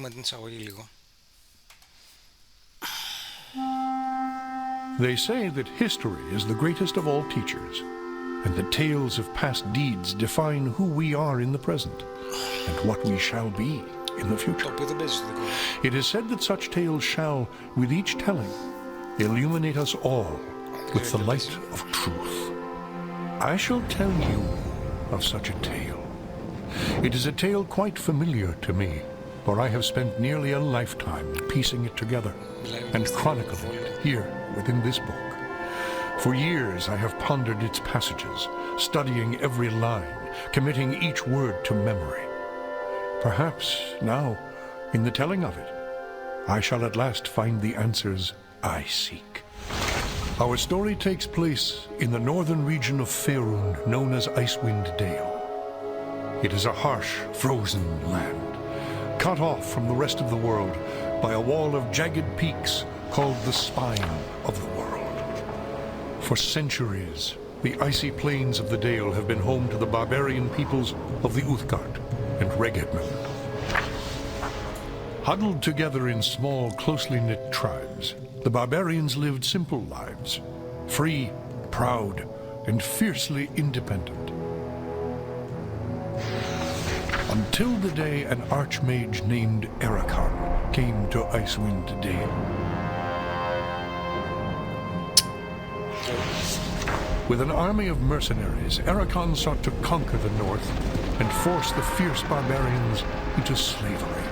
Με την εισαγωγή λίγο. They say that history is the greatest of all teachers, and that tales of past deeds define who we are in the present, and what we shall be in the future. It is said that such tales shall, with each telling, illuminate us all with the light of truth. I shall tell you of such a tale. It is a tale quite familiar to me, for I have spent nearly a lifetime piecing it together and chronicling it here within this book. For years I have pondered its passages, studying every line, committing each word to memory. Perhaps now, in the telling of it, I shall at last find the answers I seek. Our story takes place in the northern region of Faerun, known as Icewind Dale. It is a harsh, frozen land, cut off from the rest of the world by a wall of jagged peaks called the Spine of the World. For centuries, the icy plains of the Dale have been home to the barbarian peoples of the Uthgard and Regedmund. Huddled together in small, closely knit tribes, the barbarians lived simple lives, free, proud, and fiercely independent. Until the day an archmage named Ericon came to Icewind Dale. With an army of mercenaries, Ericon sought to conquer the north and force the fierce barbarians into slavery.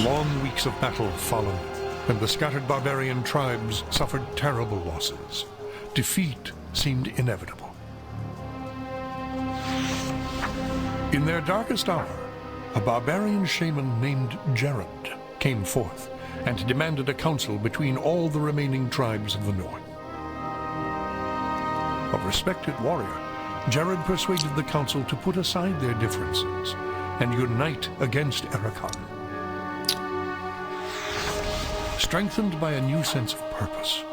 Long weeks of battle followed, and the scattered barbarian tribes suffered terrible losses. Defeat seemed inevitable. In their darkest hour, a barbarian shaman named Jared came forth and demanded a council between all the remaining tribes of the north. A respected warrior, Jared persuaded the council to put aside their differences and unite against Ericon. Strengthened by a new sense of purpose,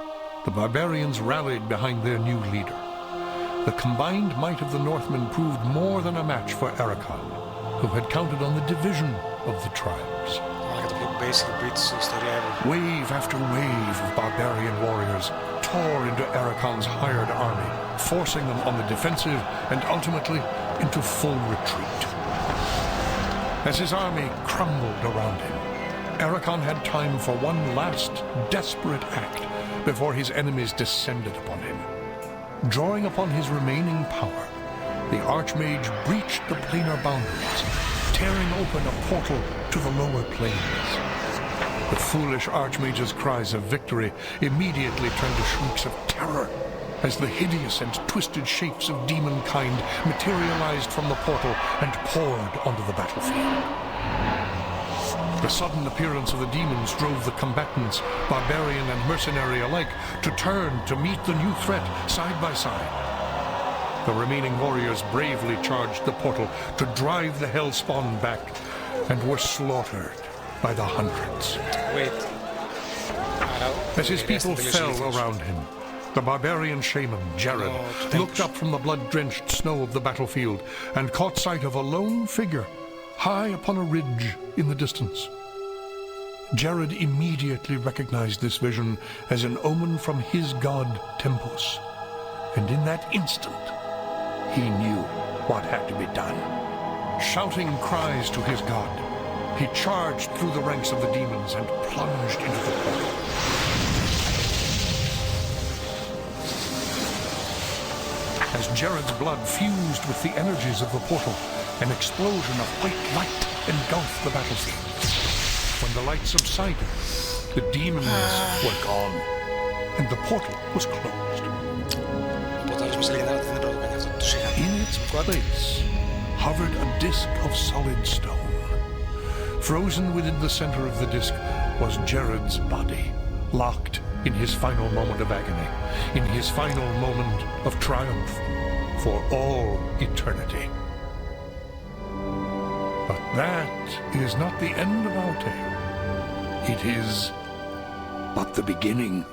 the barbarians rallied behind their new leader. The combined might of the Northmen proved more than a match for Ericon, who had counted on the division of the tribes. Wave after wave of barbarian warriors tore into Ericon's hired army, forcing them on the defensive and ultimately into full retreat. As his army crumbled around him, Ericon had time for one last desperate act before his enemies descended upon him. Drawing upon his remaining power, the Archmage breached the planar boundaries, tearing open a portal to the lower planes. The foolish Archmage's cries of victory immediately turned to shrieks of terror as the hideous and twisted shapes of demonkind materialized from the portal and poured onto the battlefield. The sudden appearance of the demons drove the combatants, barbarian and mercenary alike, to turn to meet the new threat side by side. The remaining warriors bravely charged the portal to drive the hellspawn back and were slaughtered by the hundreds. As his people fell around him, the barbarian shaman, Jared, looked up from the blood-drenched snow of the battlefield and caught sight of a lone figure high upon a ridge in the distance. Jared immediately recognized this vision as an omen from his god Tempus, and in that instant, he knew what had to be done. Shouting cries to his god, he charged through the ranks of the demons and plunged into the portal. As Jared's blood fused with the energies of the portal, an explosion of white light engulfed the battlefield. When the light subsided, the demons were gone, and the portal was closed. In its place hovered a disc of solid stone. Frozen within the center of the disc was Jared's body, locked in his final moment of agony, in his final moment of triumph for all eternity. But that is not the end of our tale. It is but the beginning.